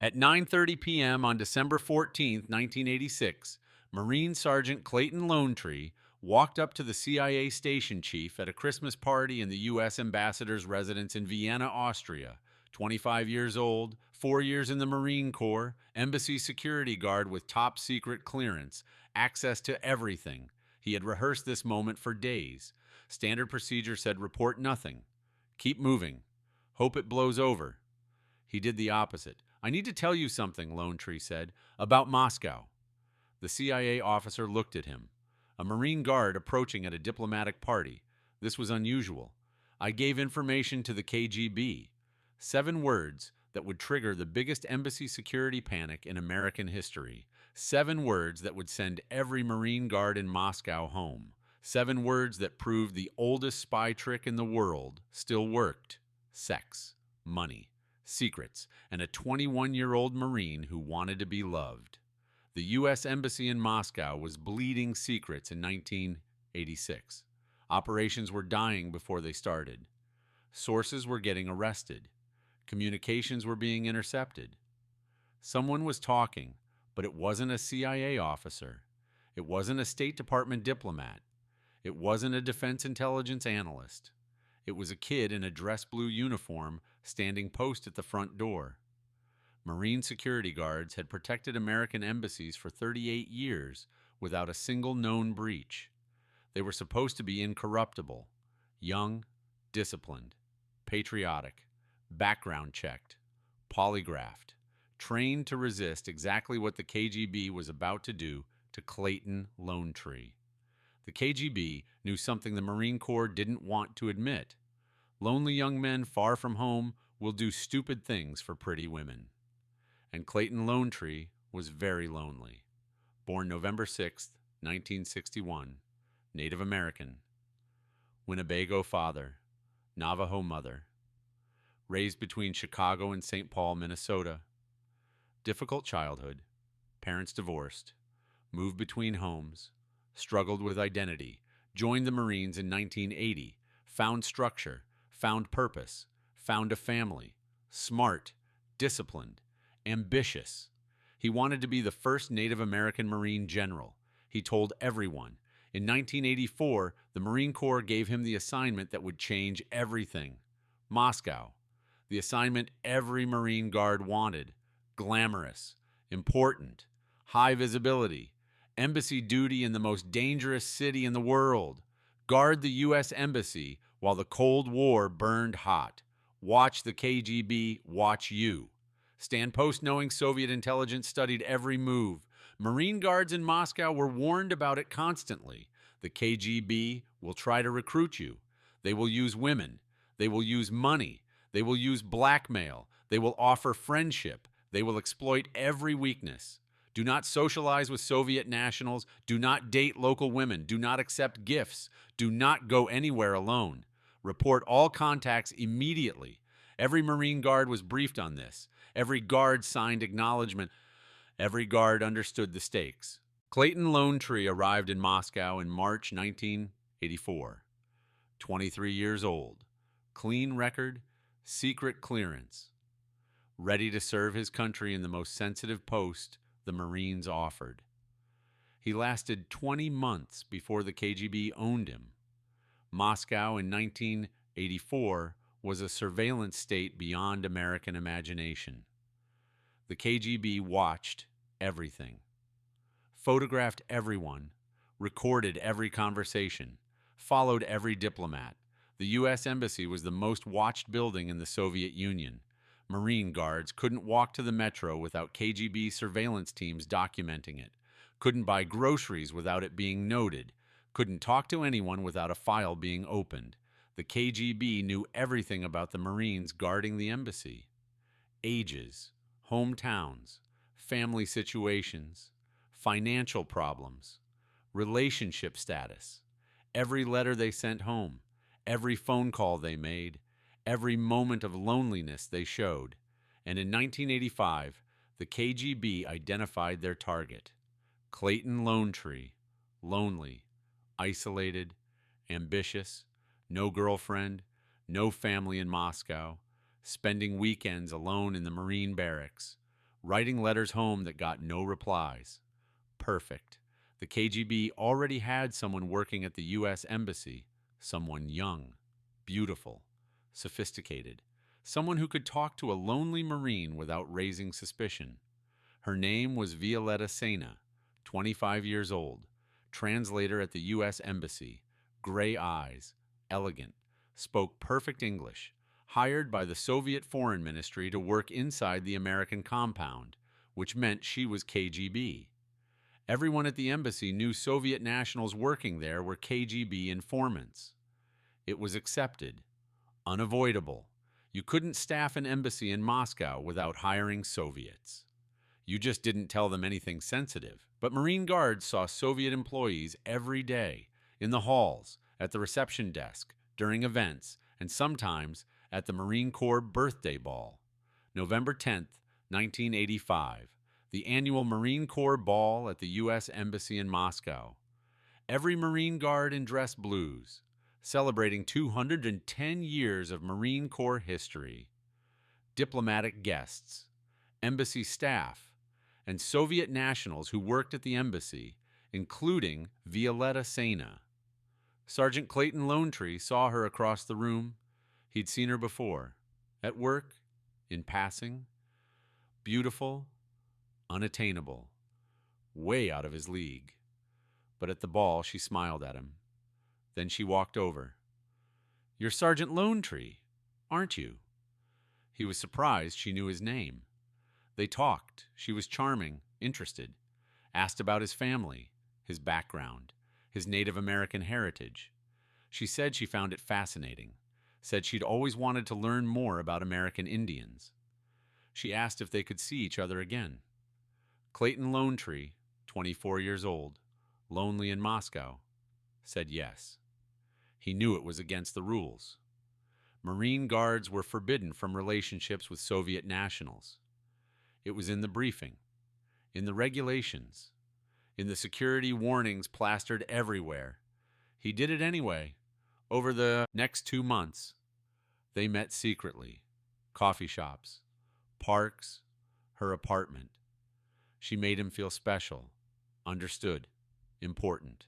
At 9:30 p.m. on December 14th, 1986, Marine Sergeant Clayton Lonetree walked up to the CIA station chief at a Christmas party in the U.S. ambassador's residence in Vienna, Austria. 25 years old, 4 years in the Marine Corps, embassy security guard with top secret clearance, access to everything. He had rehearsed this moment for days. Standard procedure said report nothing. Keep moving. Hope it blows over. He did the opposite. I need to tell you something, Lonetree said, about Moscow. The CIA officer looked at him. A Marine guard approaching at a diplomatic party. This was unusual. I gave information to the KGB. 7 words that would trigger the biggest embassy security panic in American history. 7 words that would send every Marine guard in Moscow home. 7 words that proved the oldest spy trick in the world still worked. Sex, money, secrets, and a 21-year-old Marine who wanted to be loved. The U.S. Embassy in Moscow was bleeding secrets in 1986. Operations were dying before they started. Sources were getting arrested. Communications were being intercepted. Someone was talking, but it wasn't a CIA officer. It wasn't a State Department diplomat. It wasn't a defense intelligence analyst. It was a kid in a dress blue uniform standing post at the front door. Marine security guards had protected American embassies for 38 years without a single known breach. They were supposed to be incorruptible, young, disciplined, patriotic, background checked, polygraphed, trained to resist exactly what the KGB was about to do to Clayton Lonetree. The KGB knew something the Marine Corps didn't want to admit. Lonely young men far from home will do stupid things for pretty women. And Clayton Lonetree was very lonely. Born November 6th, 1961, Native American. Winnebago father, Navajo mother. Raised between Chicago and St. Paul, Minnesota. Difficult childhood. Parents divorced. Moved between homes. Struggled with identity. Joined the Marines in 1980. Found structure. Found purpose. Found a family. Smart. Disciplined. Ambitious. He wanted to be the first Native American Marine general. He told everyone. In 1984, the Marine Corps gave him the assignment that would change everything. Moscow. The assignment every Marine Guard wanted. Glamorous. Important. High visibility. Embassy duty in the most dangerous city in the world. Guard the U.S. Embassy while the Cold War burned hot. Watch the KGB watch you. Stand post knowing Soviet intelligence studied every move. Marine guards in Moscow were warned about it constantly. The KGB will try to recruit you. They will use women. They will use money. They will use blackmail. They will offer friendship. They will exploit every weakness. Do not socialize with Soviet nationals. Do not date local women. Do not accept gifts. Do not go anywhere alone. Report all contacts immediately. Every Marine Guard was briefed on this. Every guard signed acknowledgement. Every guard understood the stakes. Clayton Lonetree arrived in Moscow in March 1984. 23 years old. Clean record, secret clearance. Ready to serve his country in the most sensitive post the Marines offered. He lasted 20 months before the KGB owned him. Moscow in 1984 was a surveillance state beyond American imagination. The KGB watched everything, photographed everyone, recorded every conversation, followed every diplomat. The U.S. Embassy was the most watched building in the Soviet Union. Marine guards couldn't walk to the metro without KGB surveillance teams documenting it, couldn't buy groceries without it being noted, couldn't talk to anyone without a file being opened. The KGB knew everything about the Marines guarding the embassy. Ages, hometowns, family situations, financial problems, relationship status, every letter they sent home, every phone call they made, every moment of loneliness they showed. And in 1985, the KGB identified their target. Clayton Lonetree, lonely, isolated, ambitious, no girlfriend, no family in Moscow, spending weekends alone in the Marine barracks, writing letters home that got no replies. Perfect. The KGB already had someone working at the U.S. Embassy, someone young, beautiful, sophisticated, someone who could talk to a lonely Marine without raising suspicion. Her name was Violetta Sena, 25 years old, translator at the U.S. Embassy, gray eyes, elegant, spoke perfect English, hired by the Soviet Foreign Ministry to work inside the American compound, which meant she was KGB. Everyone at the embassy knew Soviet nationals working there were KGB informants. It was accepted, unavoidable. You couldn't staff an embassy in Moscow without hiring Soviets. You just didn't tell them anything sensitive. But Marine Guards saw Soviet employees every day, in the halls, at the reception desk, during events, and sometimes at the Marine Corps birthday ball. November 10th, 1985, the annual Marine Corps ball at the U.S. Embassy in Moscow. Every Marine Guard in dress blues, celebrating 210 years of Marine Corps history. Diplomatic guests, embassy staff, and Soviet nationals who worked at the embassy, including Violetta Sena. Sergeant Clayton Lonetree saw her across the room. He'd seen her before, at work, in passing. Beautiful, unattainable, way out of his league. But at the ball, she smiled at him. Then she walked over. "You're Sergeant Lonetree, aren't you?" He was surprised she knew his name. They talked. She was charming, interested. Asked about his family, his background, his Native American heritage. She said she found it fascinating. Said she'd always wanted to learn more about American Indians. She asked if they could see each other again. Clayton Lonetree, 24 years old, lonely in Moscow, said yes. He knew it was against the rules. Marine Guards were forbidden from relationships with Soviet nationals. It was in the briefing, in the regulations, in the security warnings plastered everywhere. He did it anyway. Over the next 2 months, they met secretly. Coffee shops, parks, her apartment. She made him feel special, understood, important.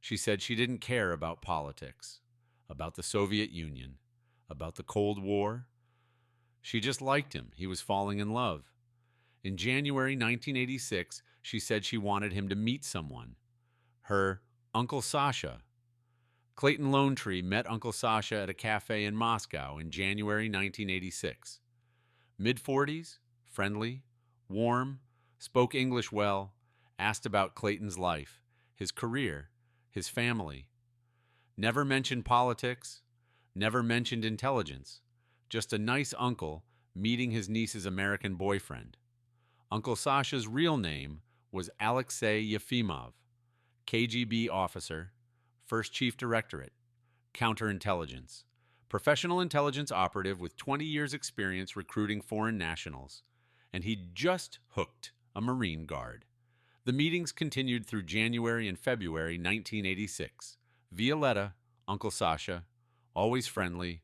She said she didn't care about politics, about the Soviet Union, about the Cold War. She just liked him. He was falling in love. In January 1986, she said she wanted him to meet someone. Her Uncle Sasha. Clayton Lonetree met Uncle Sasha at a cafe in Moscow in January 1986. Mid-40s, friendly, warm, spoke English well, asked about Clayton's life, his career, his family. Never mentioned politics, never mentioned intelligence, just a nice uncle meeting his niece's American boyfriend. Uncle Sasha's real name was Alexei Yefimov, KGB officer, 1st Chief Directorate, Counterintelligence, professional intelligence operative with 20 years' experience recruiting foreign nationals, and he'd just hooked a Marine Guard. The meetings continued through January and February 1986. Violetta, Uncle Sasha, always friendly,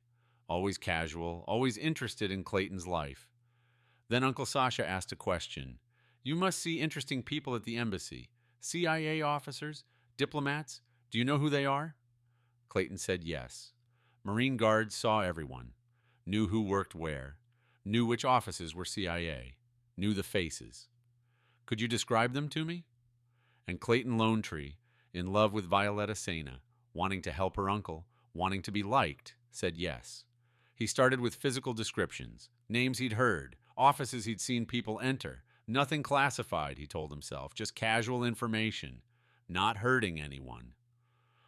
always casual, always interested in Clayton's life. Then Uncle Sasha asked a question. "You must see interesting people at the embassy. CIA officers, diplomats. Do you know who they are?" Clayton said yes. Marine Guards saw everyone, knew who worked where, knew which offices were CIA, knew the faces. "Could you describe them to me?" And Clayton Lonetree, in love with Violetta Sena, wanting to help her uncle, wanting to be liked, said yes. He started with physical descriptions, names he'd heard, offices he'd seen people enter. Nothing classified, he told himself, just casual information, not hurting anyone.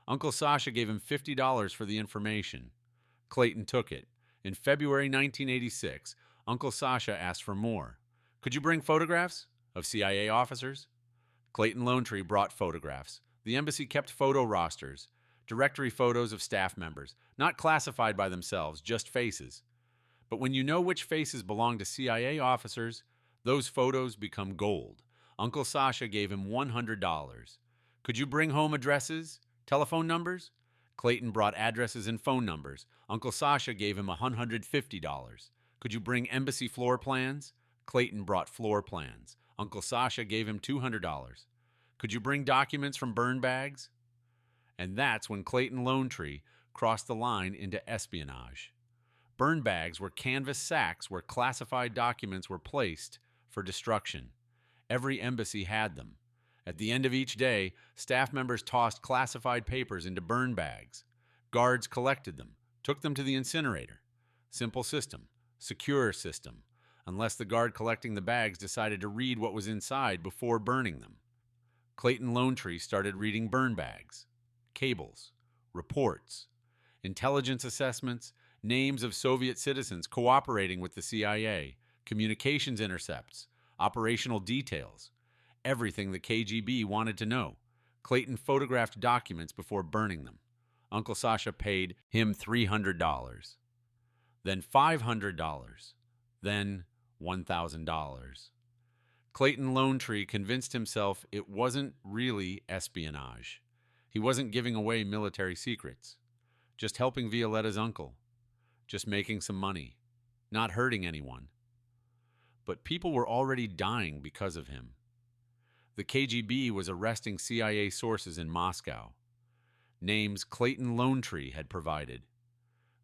Uncle Sasha gave him $50 for the information. Clayton took it. In February 1986, Uncle Sasha asked for more. "Could you bring photographs of CIA officers?" Clayton Lonetree brought photographs. The embassy kept photo rosters, directory photos of staff members, not classified by themselves, just faces. But when you know which faces belong to CIA officers, those photos become gold. Uncle Sasha gave him $100. "Could you bring home addresses, telephone numbers?" Clayton brought addresses and phone numbers. Uncle Sasha gave him $150. "Could you bring embassy floor plans, Clayton brought floor plans. Uncle Sasha gave him $200. Could you bring documents from burn bags? And that's when Clayton Lonetree crossed the line into espionage. Burn bags were canvas sacks where classified documents were placed for destruction. Every embassy had them. At the end of each day, staff members tossed classified papers into burn bags. Guards collected them, took them to the incinerator. Simple system, secure system, unless the guard collecting the bags decided to read what was inside before burning them. Clayton Lonetree started reading burn bags, cables, reports, intelligence assessments, names of Soviet citizens cooperating with the CIA, communications intercepts, operational details, everything the KGB wanted to know. Clayton photographed documents before burning them. Uncle Sasha paid him $300, then $500, then $1,000. Clayton Lonetree convinced himself it wasn't really espionage. He wasn't giving away military secrets, just helping Violetta's uncle, just making some money, not hurting anyone. But people were already dying because of him. The KGB was arresting CIA sources in Moscow. Names Clayton Lonetree had provided.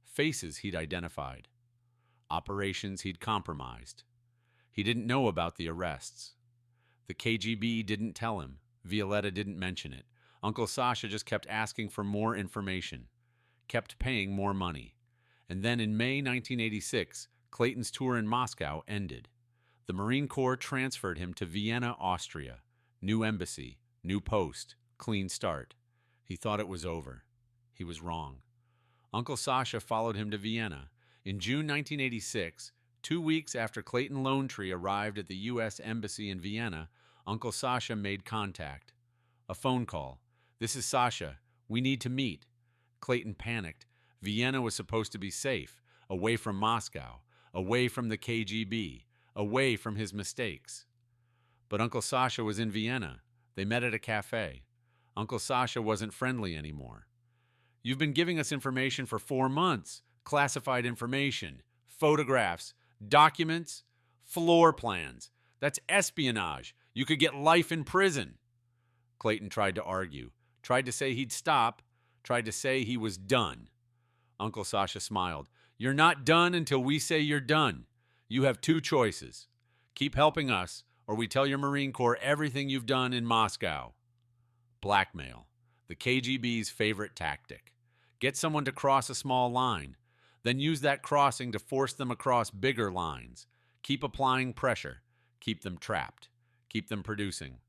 Faces he'd identified. Operations he'd compromised. He didn't know about the arrests. The KGB didn't tell him. Violetta didn't mention it. Uncle Sasha just kept asking for more information, kept paying more money. And then in May 1986, Clayton's tour in Moscow ended. The Marine Corps transferred him to Vienna, Austria. New embassy, new post, clean start. He thought it was over. He was wrong. Uncle Sasha followed him to Vienna. In June 1986, 2 weeks after Clayton Lonetree arrived at the U.S. Embassy in Vienna, Uncle Sasha made contact. A phone call. "This is Sasha. We need to meet." Clayton panicked. Vienna was supposed to be safe, away from Moscow, away from the KGB, away from his mistakes. But Uncle Sasha was in Vienna. They met at a cafe. Uncle Sasha wasn't friendly anymore. "You've been giving us information for 4 months. Classified information, photographs, documents, floor plans. That's espionage. You could get life in prison." Clayton tried to argue, tried to say he'd stop, tried to say he was done. Uncle Sasha smiled. "You're not done until we say you're done. You have 2 choices. Keep helping us, or we tell your Marine Corps everything you've done in Moscow." Blackmail, the KGB's favorite tactic. Get someone to cross a small line, then use that crossing to force them across bigger lines. Keep applying pressure. Keep them trapped. Keep them producing.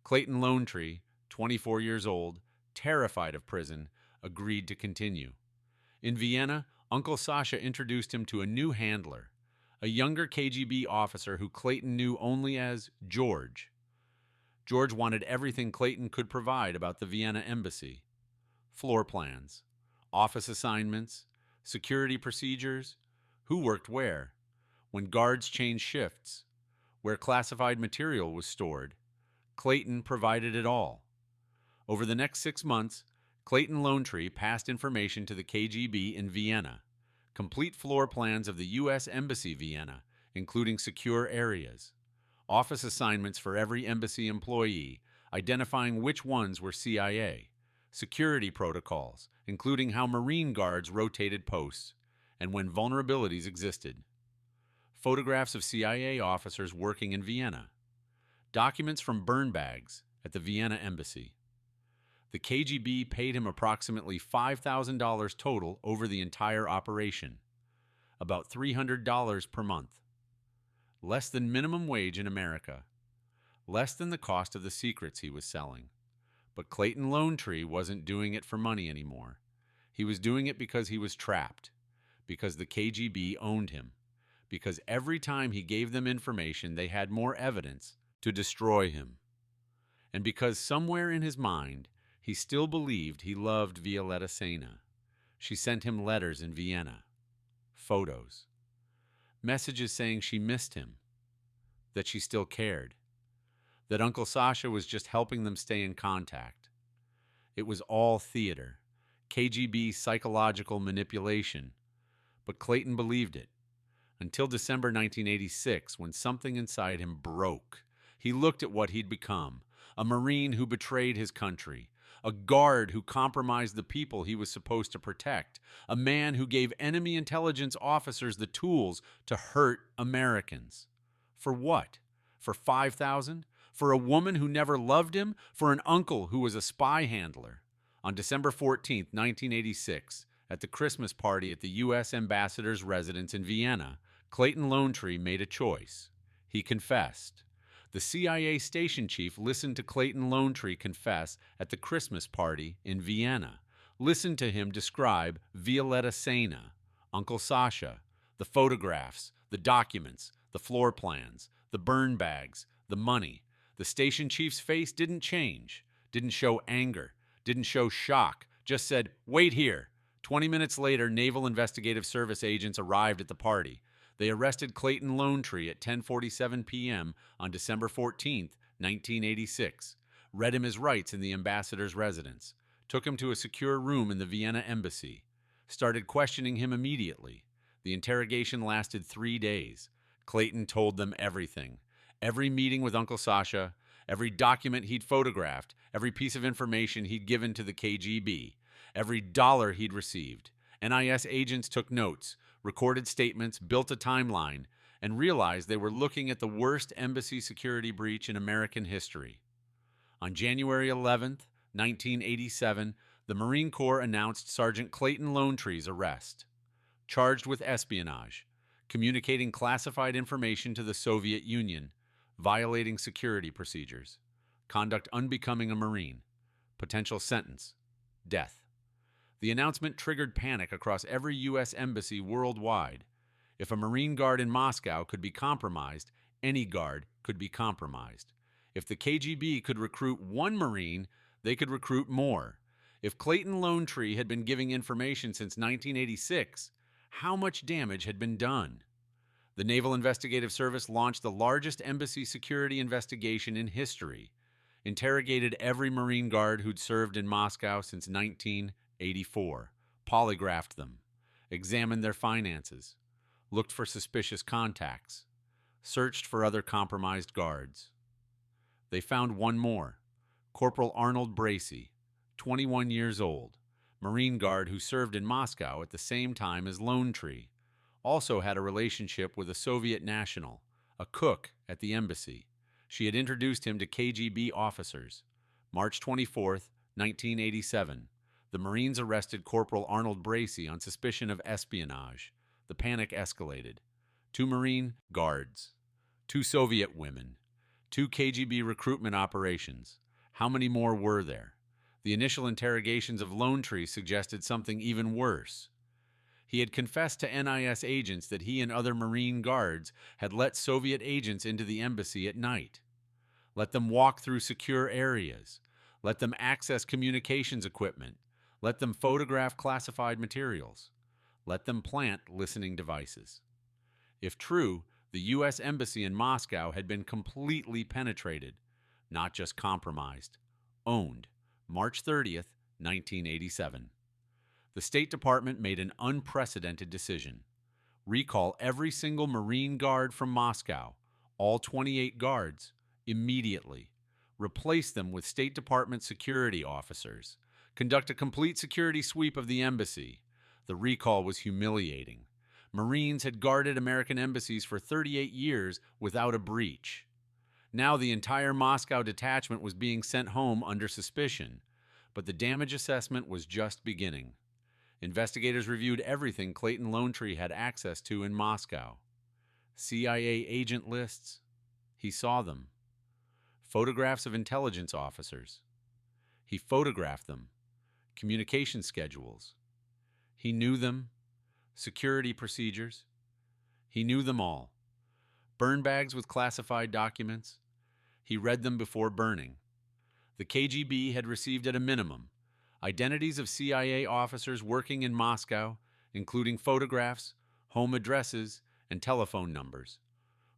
Clayton Lonetree, 24 years old, terrified of prison, agreed to continue. In Vienna, Uncle Sasha introduced him to a new handler, a younger KGB officer who Clayton knew only as George. George wanted everything Clayton could provide about the Vienna embassy. Floor plans, office assignments, security procedures, who worked where, when guards changed shifts, where classified material was stored. Clayton provided it all. Over the next 6 months, Clayton Lonetree passed information to the KGB in Vienna, complete floor plans of the U.S. Embassy Vienna, including secure areas, office assignments for every embassy employee, identifying which ones were CIA, security protocols, including how Marine guards rotated posts, and when vulnerabilities existed. Photographs of CIA officers working in Vienna. Documents from burn bags at the Vienna embassy. The KGB paid him approximately $5,000 total over the entire operation, about $300 per month. Less than minimum wage in America, less than the cost of the secrets he was selling. But Clayton Lonetree wasn't doing it for money anymore. He was doing it because he was trapped, because the KGB owned him, because every time he gave them information, they had more evidence to destroy him, and because somewhere in his mind, he still believed he loved Violetta Sena. She sent him letters in Vienna, photos, messages saying she missed him, that she still cared, that Uncle Sasha was just helping them stay in contact. It was all theater, KGB psychological manipulation, but Clayton believed it. until December 1986 when something inside him broke. He looked at what he'd become, a Marine who betrayed his country, a guard who compromised the people he was supposed to protect, a man who gave enemy intelligence officers the tools to hurt Americans. For what? For 5,000? For a woman who never loved him? For an uncle who was a spy handler? On December 14, 1986, at the Christmas party at the U.S. ambassador's residence in Vienna, Clayton Lonetree made a choice. He confessed. The CIA station chief listened to Clayton Lonetree confess at the Christmas party in Vienna. Listened to him describe Violetta Sena, Uncle Sasha, the photographs, the documents, the floor plans, the burn bags, the money. The station chief's face didn't change, didn't show anger, didn't show shock, just said, "Wait here." 20 minutes later, Naval Investigative Service agents arrived at the party. They arrested Clayton Lonetree at 10:47 p.m. on December 14, 1986, read him his rights in the ambassador's residence, took him to a secure room in the Vienna embassy, started questioning him immediately. The interrogation lasted 3 days. Clayton told them everything. Every meeting with Uncle Sasha, every document he'd photographed, every piece of information he'd given to the KGB, every dollar he'd received. NIS agents took notes, recorded statements, built a timeline, and realized they were looking at the worst embassy security breach in American history. On January 11, 1987, the Marine Corps announced Sergeant Clayton Lonetree's arrest. Charged with espionage, communicating classified information to the Soviet Union, violating security procedures, conduct unbecoming a Marine, potential sentence, death. The announcement triggered panic across every U.S. embassy worldwide. If a Marine guard in Moscow could be compromised, any guard could be compromised. If the KGB could recruit one Marine, they could recruit more. If Clayton Lonetree had been giving information since 1986, how much damage had been done? The Naval Investigative Service launched the largest embassy security investigation in history, interrogated every Marine guard who'd served in Moscow since 1984, polygraphed them, examined their finances, looked for suspicious contacts, searched for other compromised guards. They found one more, Corporal Arnold Bracey, 21 years old, Marine guard who served in Moscow at the same time as Lonetree, also had a relationship with a Soviet national, a cook at the embassy. She had introduced him to KGB officers. March 24, 1987, the Marines arrested Corporal Arnold Bracey on suspicion of espionage. The panic escalated. 2 Marine guards, 2 Soviet women, 2 KGB recruitment operations. How many more were there? The initial interrogations of Lonetree suggested something even worse. He had confessed to NIS agents that he and other Marine guards had let Soviet agents into the embassy at night, let them walk through secure areas, let them access communications equipment, let them photograph classified materials, let them plant listening devices. If true, the U.S. Embassy in Moscow had been completely penetrated, not just compromised, owned, March 30th, 1987. The State Department made an unprecedented decision. Recall every single Marine guard from Moscow, all 28 guards, immediately. Replace them with State Department security officers. Conduct a complete security sweep of the embassy. The recall was humiliating. Marines had guarded American embassies for 38 years without a breach. Now the entire Moscow detachment was being sent home under suspicion, but the damage assessment was just beginning. Investigators reviewed everything Clayton Lonetree had access to in Moscow. CIA agent lists, he saw them. Photographs of intelligence officers, he photographed them. Communication schedules, he knew them. Security procedures, he knew them all. Burn bags with classified documents, he read them before burning. The KGB had received at a minimum identities of CIA officers working in Moscow, including photographs, home addresses, and telephone numbers,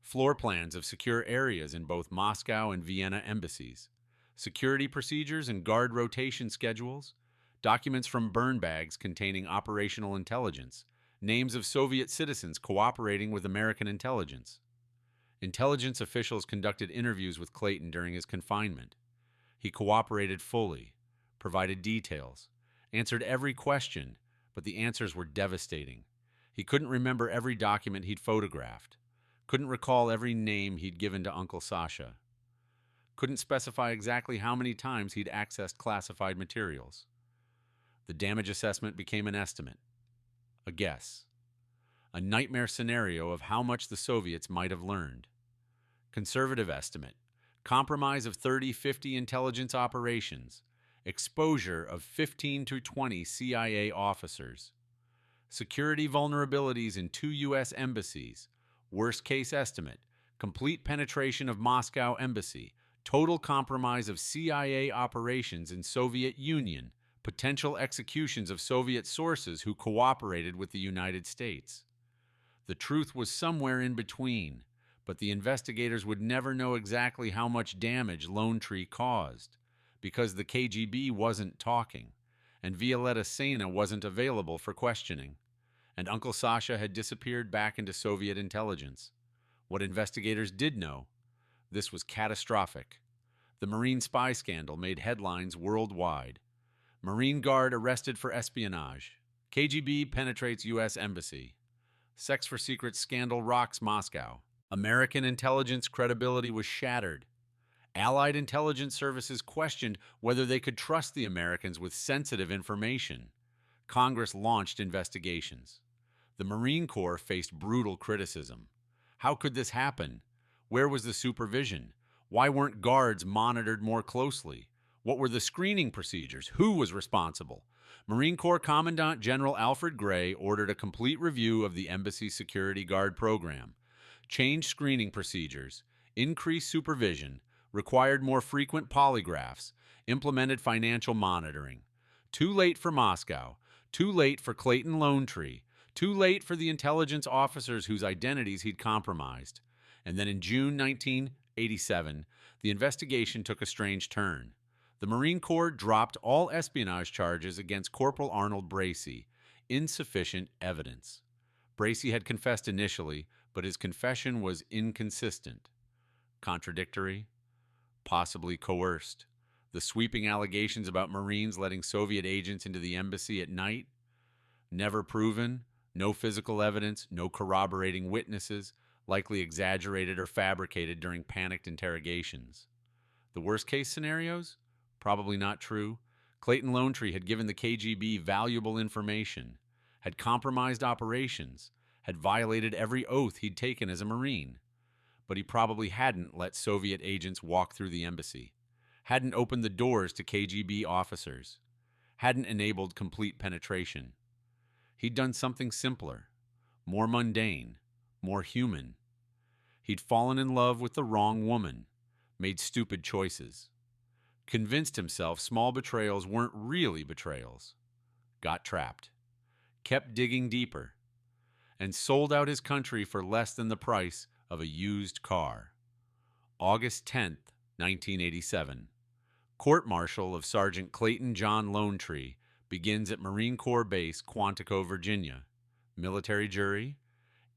floor plans of secure areas in both Moscow and Vienna embassies, security procedures and guard rotation schedules, documents from burn bags containing operational intelligence, names of Soviet citizens cooperating with American intelligence. Intelligence officials conducted interviews with Clayton during his confinement. He cooperated fully, provided details, answered every question, but the answers were devastating. He couldn't remember every document he'd photographed, couldn't recall every name he'd given to Uncle Sasha, couldn't specify exactly how many times he'd accessed classified materials. The damage assessment became an estimate, a guess, a nightmare scenario of how much the Soviets might have learned. Conservative estimate: compromise of 30-50 intelligence operations, exposure of 15 to 20 CIA officers, security vulnerabilities in 2 U.S. embassies, worst case estimate, complete penetration of Moscow embassy, total compromise of CIA operations in Soviet Union, potential executions of Soviet sources who cooperated with the United States. The truth was somewhere in between, but the investigators would never know exactly how much damage Lonetree caused, because the KGB wasn't talking, and Violetta Sena wasn't available for questioning, and Uncle Sasha had disappeared back into Soviet intelligence. What investigators did know: this was catastrophic. The Marine spy scandal made headlines worldwide. Marine guard arrested for espionage. KGB penetrates U.S. embassy. Sex for secrets scandal rocks Moscow. American intelligence credibility was shattered. Allied intelligence services questioned whether they could trust the Americans with sensitive information. Congress launched investigations. The Marine Corps faced brutal criticism. How could this happen? Where was the supervision? Why weren't guards monitored more closely? What were the screening procedures? Who was responsible? Marine Corps Commandant General Alfred Gray ordered a complete review of the embassy security guard program, changed screening procedures, increased supervision, required more frequent polygraphs, implemented financial monitoring. Too late for Moscow, too late for Clayton Lonetree, too late for the intelligence officers whose identities he'd compromised. And then in June 1987, the investigation took a strange turn. The Marine Corps dropped all espionage charges against Corporal Arnold Bracey. Insufficient evidence. Bracey had confessed initially, but his confession was inconsistent, contradictory, possibly coerced. The sweeping allegations about Marines letting Soviet agents into the embassy at night, never proven, no physical evidence, no corroborating witnesses, likely exaggerated or fabricated during panicked interrogations. The worst-case scenarios? Probably not true. Clayton Lonetree had given the KGB valuable information, had compromised operations, had violated every oath he'd taken as a Marine. But he probably hadn't let Soviet agents walk through the embassy, hadn't opened the doors to KGB officers, hadn't enabled complete penetration. He'd done something simpler, more mundane, more human. He'd fallen in love with the wrong woman, made stupid choices, convinced himself small betrayals weren't really betrayals, got trapped, kept digging deeper, and sold out his country for less than the price of a used car. August 10th, 1987. Court-martial of Sergeant Clayton John Lonetree begins at Marine Corps Base, Quantico, Virginia. Military jury,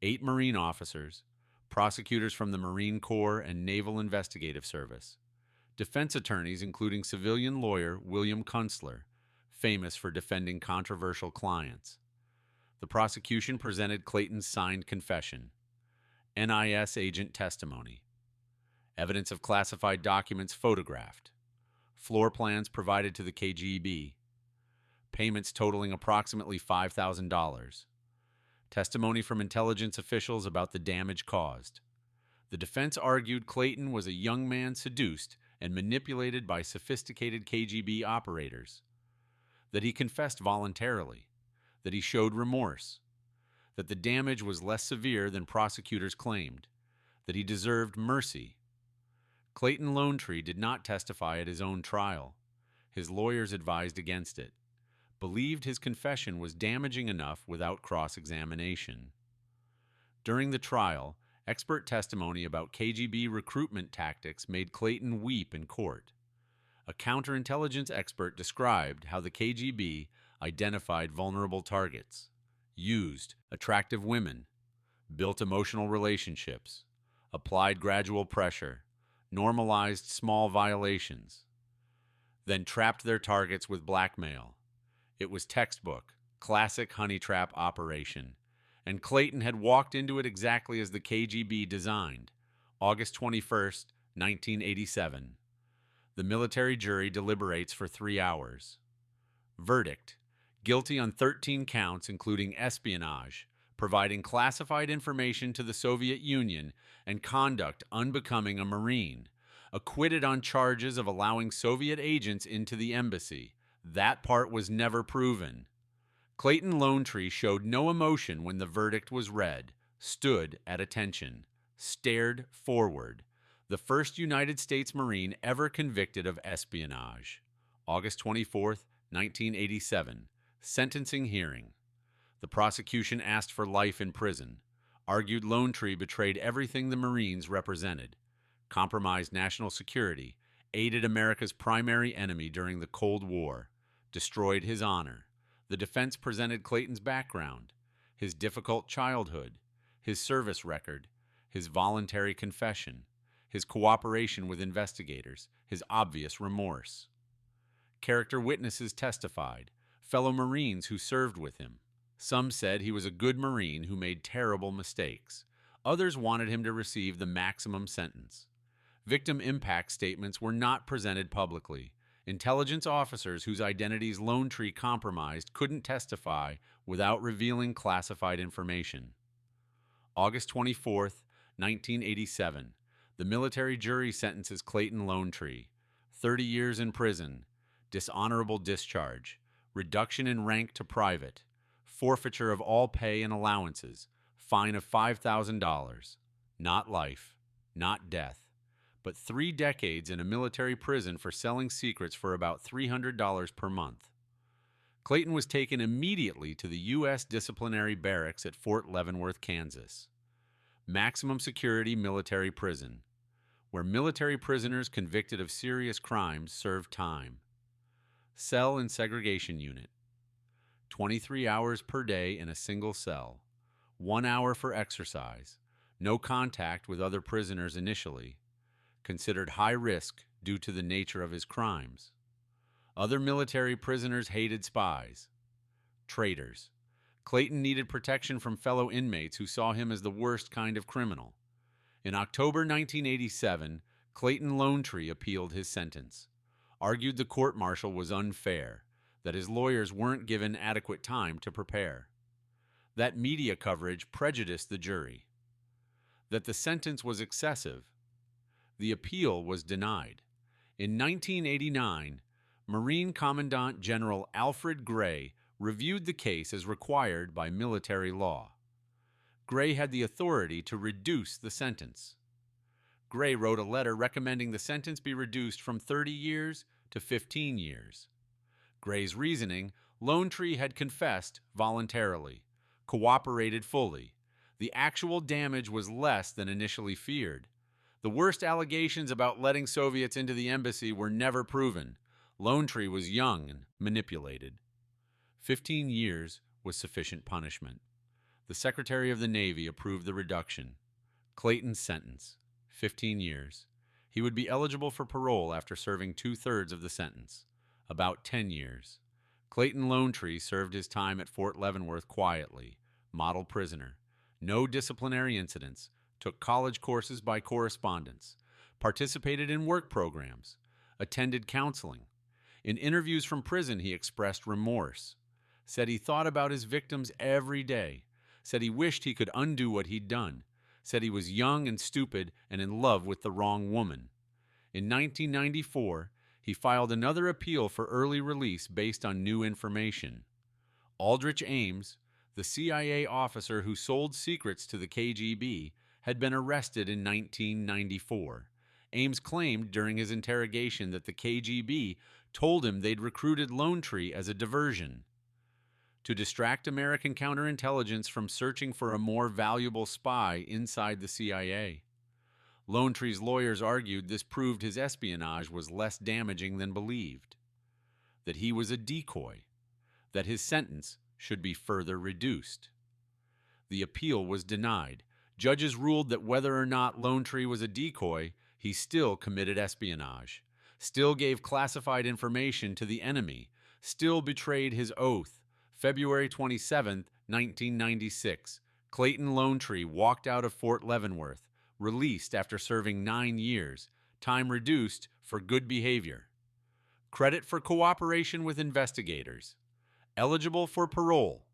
8 Marine officers, prosecutors from the Marine Corps and Naval Investigative Service. Defense attorneys including civilian lawyer William Kunstler, famous for defending controversial clients. The prosecution presented Clayton's signed confession, NIS agent testimony, evidence of classified documents photographed, floor plans provided to the KGB, payments totaling approximately $5,000, testimony from intelligence officials about the damage caused. The defense argued Clayton was a young man seduced and manipulated by sophisticated KGB operators, that he confessed voluntarily, that he showed remorse, that the damage was less severe than prosecutors claimed, that he deserved mercy. Clayton Lonetree did not testify at his own trial. His lawyers advised against it, believed his confession was damaging enough without cross-examination. During the trial, expert testimony about KGB recruitment tactics made Clayton weep in court. A counterintelligence expert described how the KGB identified vulnerable targets, Used attractive women, built emotional relationships, applied gradual pressure, normalized small violations, then trapped their targets with blackmail. It was textbook, classic honeytrap operation, and Clayton had walked into it exactly as the KGB designed. August 21st, 1987. The military jury deliberates for 3 hours. Verdict: guilty on 13 counts, including espionage, providing classified information to the Soviet Union, and conduct unbecoming a Marine. Acquitted on charges of allowing Soviet agents into the embassy. That part was never proven. Clayton Lonetree showed no emotion when the verdict was read, stood at attention, stared forward. The first United States Marine ever convicted of espionage. August 24th, 1987. Sentencing hearing. The prosecution asked for life in prison, argued Lonetree betrayed everything the Marines represented, compromised national security, aided America's primary enemy during the Cold War, destroyed his honor. The defense presented Clayton's background, his difficult childhood, his service record, his voluntary confession, his cooperation with investigators, his obvious remorse. Character witnesses testified, fellow Marines who served with him. Some said he was a good Marine who made terrible mistakes. Others wanted him to receive the maximum sentence. Victim impact statements were not presented publicly. Intelligence officers whose identities Lonetree compromised couldn't testify without revealing classified information. August 24th, 1987. The military jury sentences Clayton Lonetree. 30 years in prison, dishonorable discharge, reduction in rank to private, forfeiture of all pay and allowances, fine of $5,000. Not life, not death, but 3 decades in a military prison for selling secrets for about $300 per month. Clayton was taken immediately to the U.S. disciplinary barracks at Fort Leavenworth, Kansas. Maximum security military prison, where military prisoners convicted of serious crimes served time. Cell and segregation unit. 23 hours per day in a single cell. 1 hour for exercise. No contact with other prisoners initially. Considered high risk due to the nature of his crimes. Other military prisoners hated spies. Traitors. Clayton needed protection from fellow inmates who saw him as the worst kind of criminal. In October 1987, Clayton Lonetree appealed his sentence, argued the court-martial was unfair, that his lawyers weren't given adequate time to prepare, that media coverage prejudiced the jury, that the sentence was excessive. The appeal was denied. In 1989, Marine Commandant General Alfred Gray reviewed the case as required by military law. Gray had the authority to reduce the sentence. Gray wrote a letter recommending the sentence be reduced from 30 years to 15 years. Gray's reasoning: Lonetree had confessed voluntarily, cooperated fully. The actual damage was less than initially feared. The worst allegations about letting Soviets into the embassy were never proven. Lonetree was young and manipulated. 15 years was sufficient punishment. The Secretary of the Navy approved the reduction. Clayton's sentence: 15 years. He would be eligible for parole after serving 2/3 of the sentence, about 10 years. Clayton Lonetree served his time at Fort Leavenworth quietly, model prisoner. No disciplinary incidents, took college courses by correspondence, participated in work programs, attended counseling. In interviews from prison, he expressed remorse, said he thought about his victims every day, said he wished he could undo what he'd done, said he was young and stupid and in love with the wrong woman. In 1994, he filed another appeal for early release based on new information. Aldrich Ames, the CIA officer who sold secrets to the KGB, had been arrested in 1994. Ames claimed during his interrogation that the KGB told him they'd recruited Lonetree as a diversion to distract American counterintelligence from searching for a more valuable spy inside the CIA. Lonetree's lawyers argued this proved his espionage was less damaging than believed, that he was a decoy, that his sentence should be further reduced. The appeal was denied. Judges ruled that whether or not Lonetree was a decoy, he still committed espionage, still gave classified information to the enemy, still betrayed his oath. February 27, 1996, Clayton Lonetree walked out of Fort Leavenworth, released after serving 9 years, time reduced for good behavior. Credit for cooperation with investigators. Eligible for parole.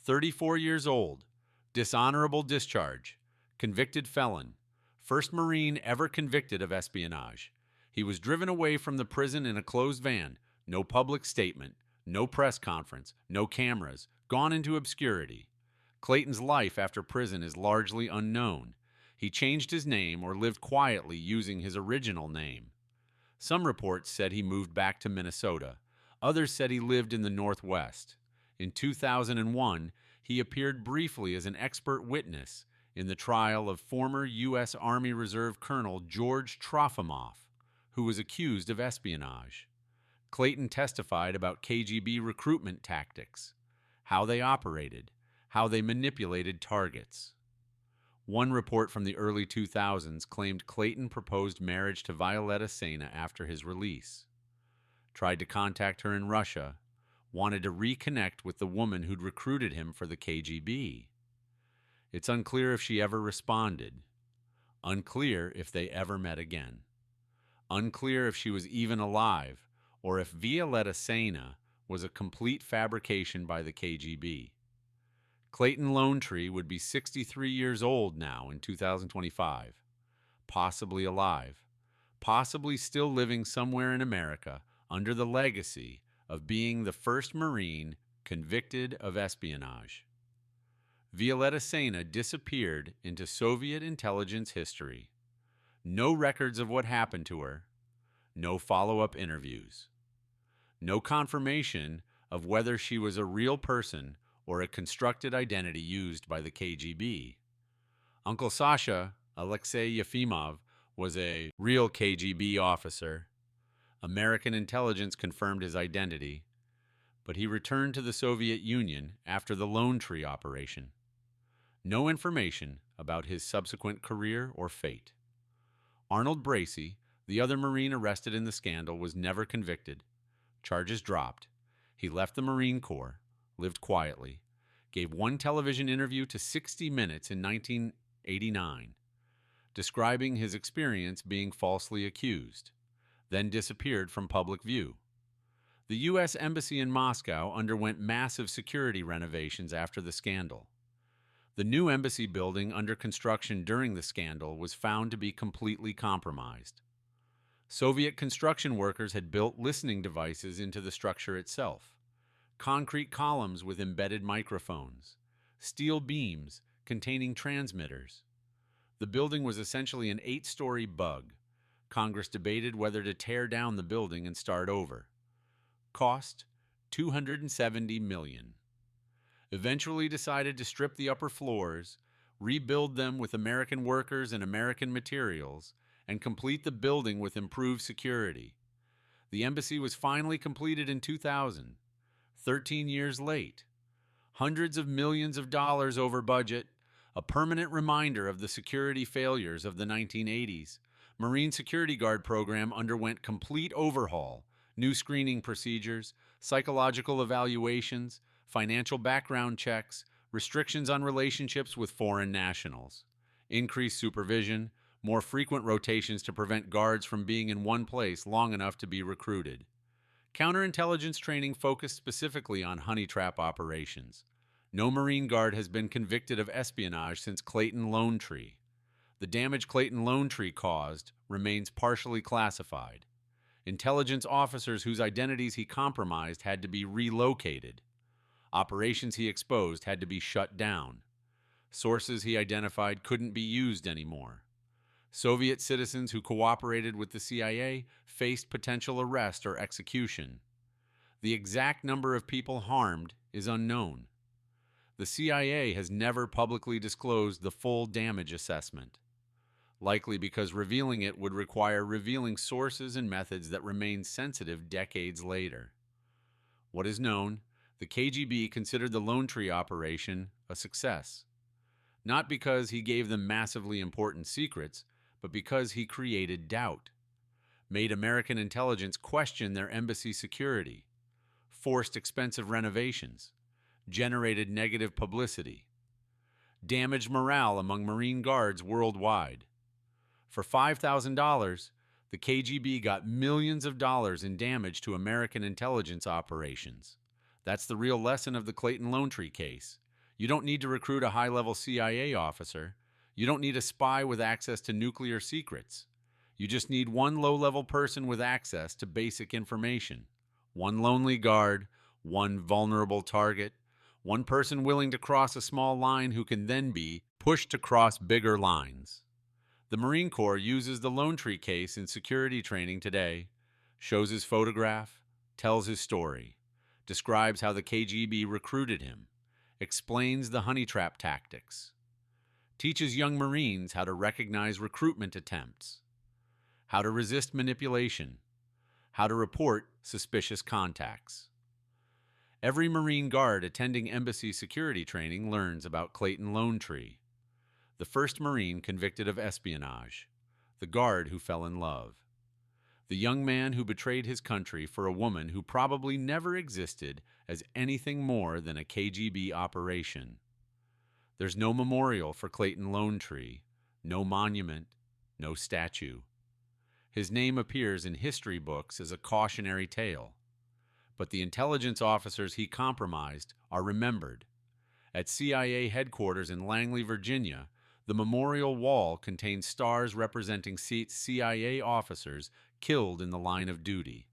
34 years old. Dishonorable discharge. Convicted felon. First Marine ever convicted of espionage. He was driven away from the prison in a closed van. No public statement. No press conference. No cameras. Gone into obscurity. Clayton's life after prison is largely unknown. He changed his name or lived quietly using his original name. Some reports said he moved back to Minnesota. Others said he lived in the Northwest. In 2001, he appeared briefly as an expert witness in the trial of former U.S. Army Reserve Colonel George Trofimoff, who was accused of espionage. Clayton testified about KGB recruitment tactics, how they operated, how they manipulated targets. One report from the early 2000s claimed Clayton proposed marriage to Violetta Sena after his release, tried to contact her in Russia, wanted to reconnect with the woman who'd recruited him for the KGB. It's unclear if she ever responded. Unclear if they ever met again. Unclear if she was even alive, or if Violetta Sena was a complete fabrication by the KGB. Clayton Lonetree would be 63 years old now in 2025, possibly alive, possibly still living somewhere in America under the legacy of being the first Marine convicted of espionage. Violetta Sena disappeared into Soviet intelligence history. No records of what happened to her, no follow-up interviews, no confirmation of whether she was a real person or a constructed identity used by the KGB. Uncle Sasha, Alexei Yefimov, was a real KGB officer. American intelligence confirmed his identity, but he returned to the Soviet Union after the Lonetree operation. No information about his subsequent career or fate. Arnold Bracey, the other Marine arrested in the scandal, was never convicted. Charges dropped. He left the Marine Corps, lived quietly, gave one television interview to 60 Minutes in 1989, describing his experience being falsely accused, then disappeared from public view. The U.S. Embassy in Moscow underwent massive security renovations after the scandal. The new embassy building under construction during the scandal was found to be completely compromised. Soviet construction workers had built listening devices into the structure itself. Concrete columns with embedded microphones, steel beams containing transmitters. The building was essentially an 8-story bug. Congress debated whether to tear down the building and start over. Cost, $270 million. Eventually decided to strip the upper floors, rebuild them with American workers and American materials, and complete the building with improved security. The embassy was finally completed in 2000. 13 years late, hundreds of millions of dollars over budget, a permanent reminder of the security failures of the 1980s. Marine Security Guard program underwent complete overhaul, new screening procedures, psychological evaluations, financial background checks, restrictions on relationships with foreign nationals, increased supervision, more frequent rotations to prevent guards from being in one place long enough to be recruited. Counterintelligence training focused specifically on honeytrap operations. No Marine Guard has been convicted of espionage since Clayton Lonetree. The damage Clayton Lonetree caused remains partially classified. Intelligence officers whose identities he compromised had to be relocated. Operations he exposed had to be shut down. Sources he identified couldn't be used anymore. Soviet citizens who cooperated with the CIA faced potential arrest or execution. The exact number of people harmed is unknown. The CIA has never publicly disclosed the full damage assessment, likely because revealing it would require revealing sources and methods that remain sensitive decades later. What is known, The KGB considered the Lonetree operation a success, not because he gave them massively important secrets, but because he created doubt, made American intelligence question their embassy security, forced expensive renovations, generated negative publicity, damaged morale among Marine guards worldwide. For $5,000, the KGB got millions of dollars in damage to American intelligence operations. That's the real lesson of the Clayton Lonetree case. You don't need to recruit a high-level CIA officer. You don't need a spy with access to nuclear secrets. You just need one low-level person with access to basic information. One lonely guard, one vulnerable target, one person willing to cross a small line who can then be pushed to cross bigger lines. The Marine Corps uses the Lonetree case in security training today, shows his photograph, tells his story, describes how the KGB recruited him, explains the honeytrap tactics, teaches young Marines how to recognize recruitment attempts, how to resist manipulation, how to report suspicious contacts. Every Marine guard attending embassy security training learns about Clayton Lonetree, the first Marine convicted of espionage, the guard who fell in love, the young man who betrayed his country for a woman who probably never existed as anything more than a KGB operation. There's no memorial for Clayton Lonetree, no monument, no statue. His name appears in history books as a cautionary tale, but the intelligence officers he compromised are remembered. At CIA headquarters in Langley, Virginia, the memorial wall contains stars representing CIA officers killed in the line of duty.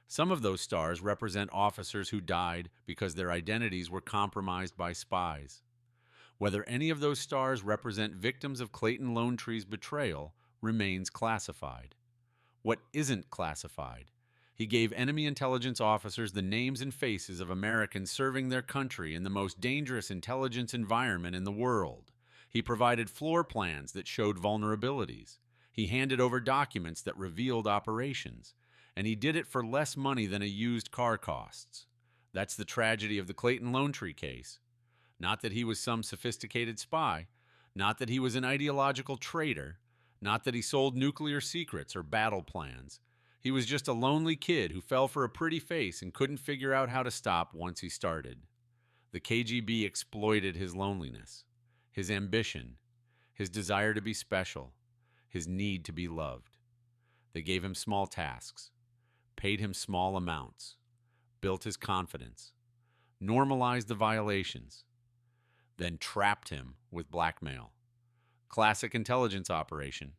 Some of those stars represent officers who died because their identities were compromised by spies. Whether any of those stars represent victims of Clayton Lonetree's betrayal remains classified. What isn't classified? He gave enemy intelligence officers the names and faces of Americans serving their country in the most dangerous intelligence environment in the world. He provided floor plans that showed vulnerabilities. He handed over documents that revealed operations. And he did it for less money than a used car costs. That's the tragedy of the Clayton Lonetree case. Not that he was some sophisticated spy, not that he was an ideological traitor, not that he sold nuclear secrets or battle plans. He was just a lonely kid who fell for a pretty face and couldn't figure out how to stop once he started. The KGB exploited his loneliness, his ambition, his desire to be special, his need to be loved. They gave him small tasks, paid him small amounts, built his confidence, normalized the violations, then trapped him with blackmail. Classic intelligence operation,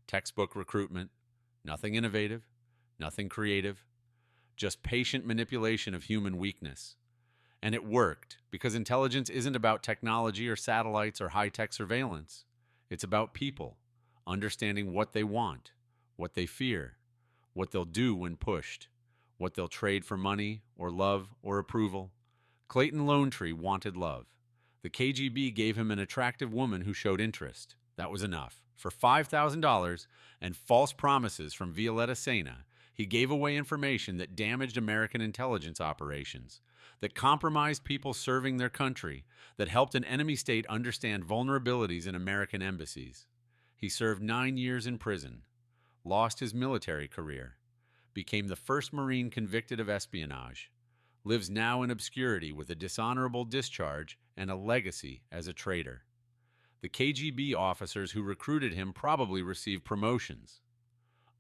textbook recruitment, nothing innovative, nothing creative, just patient manipulation of human weakness. And it worked, because intelligence isn't about technology or satellites or high-tech surveillance. It's about people, understanding what they want, what they fear, what they'll do when pushed, what they'll trade for money or love or approval. Clayton Lonetree wanted love. The KGB gave him an attractive woman who showed interest. That was enough. For $5,000 and false promises from Violetta Sena, he gave away information that damaged American intelligence operations, that compromised people serving their country, that helped an enemy state understand vulnerabilities in American embassies. He served 9 years in prison, lost his military career, became the first Marine convicted of espionage, lives now in obscurity with a dishonorable discharge and a legacy as a traitor. The KGB officers who recruited him probably received promotions,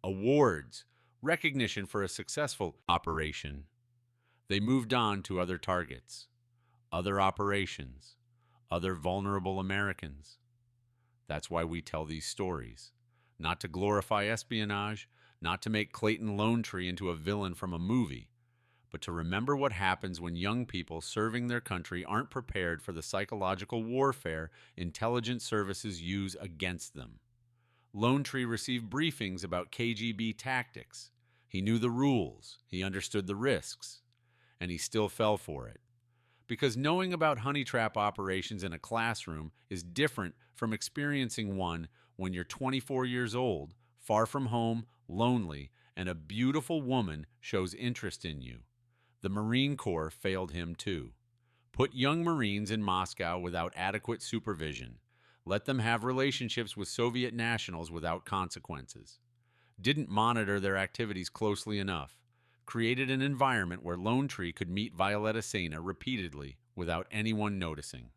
awards, recognition for a successful operation. They moved on to other targets, other operations, other vulnerable Americans. That's why we tell these stories. Not to glorify espionage, not to make Clayton Lonetree into a villain from a movie, but to remember what happens when young people serving their country aren't prepared for the psychological warfare intelligence services use against them. Lonetree received briefings about KGB tactics. He knew the rules, he understood the risks, and he still fell for it. Because knowing about honeytrap operations in a classroom is different from experiencing one when you're 24 years old, far from home, lonely, and a beautiful woman shows interest in you. The Marine Corps failed him too. Put young Marines in Moscow without adequate supervision. Let them have relationships with Soviet nationals without consequences. Didn't monitor their activities closely enough. Created an environment where Lonetree could meet Violetta Sena repeatedly without anyone noticing.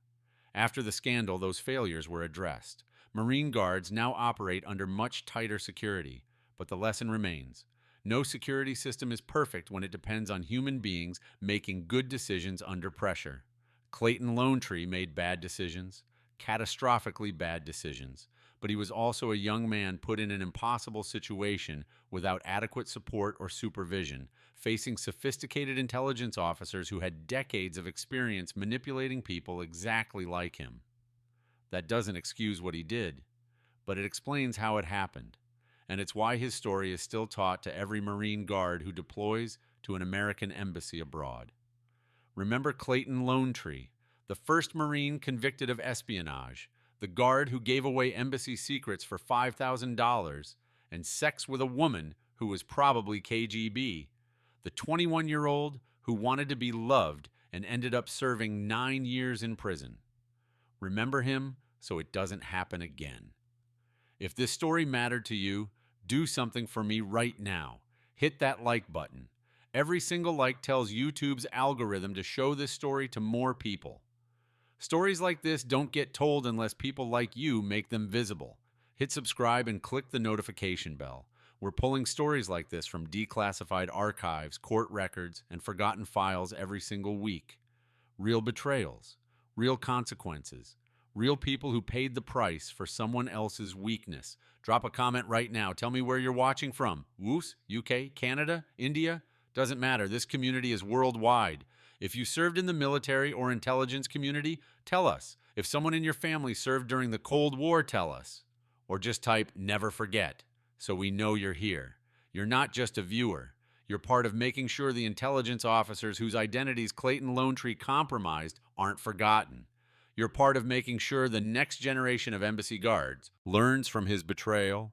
After the scandal, those failures were addressed. Marine Guards now operate under much tighter security, but the lesson remains. No security system is perfect when it depends on human beings making good decisions under pressure. Clayton Lonetree made bad decisions, catastrophically bad decisions, but he was also a young man put in an impossible situation without adequate support or supervision, facing sophisticated intelligence officers who had decades of experience manipulating people exactly like him. That doesn't excuse what he did, but it explains how it happened, and it's why his story is still taught to every Marine Guard who deploys to an American embassy abroad. Remember Clayton Lonetree, the first Marine convicted of espionage, the guard who gave away embassy secrets for $5,000 and sex with a woman who was probably KGB, the 21-year-old who wanted to be loved and ended up serving 9 years in prison. Remember him so it doesn't happen again. If this story mattered to you, do something for me right now. Hit that like button. Every single like tells YouTube's algorithm to show this story to more people. Stories like this don't get told unless people like you make them visible. Hit subscribe and click the notification bell. We're pulling stories like this from declassified archives, court records, and forgotten files every single week. Real betrayals, real consequences, real people who paid the price for someone else's weakness. Drop a comment right now. Tell me where you're watching from. Woos, UK, Canada, India? Doesn't matter. This community is worldwide. If you served in the military or intelligence community, tell us. If someone in your family served during the Cold War, tell us. Or just type "never forget" so we know you're here. You're not just a viewer. You're part of making sure the intelligence officers whose identities Clayton Lonetree compromised aren't forgotten. You're part of making sure the next generation of embassy guards learns from his betrayal.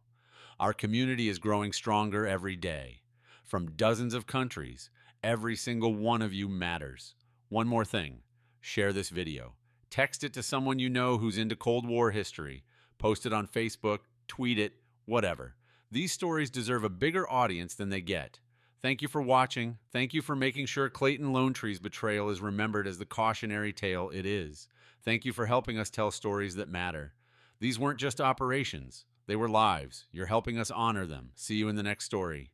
Our community is growing stronger every day. From dozens of countries, every single one of you matters. One more thing, share this video. Text it to someone you know who's into Cold War history. Post it on Facebook, tweet it, whatever. These stories deserve a bigger audience than they get. Thank you for watching. Thank you for making sure Clayton Lonetree's betrayal is remembered as the cautionary tale it is. Thank you for helping us tell stories that matter. These weren't just operations. They were lives. You're helping us honor them. See you in the next story.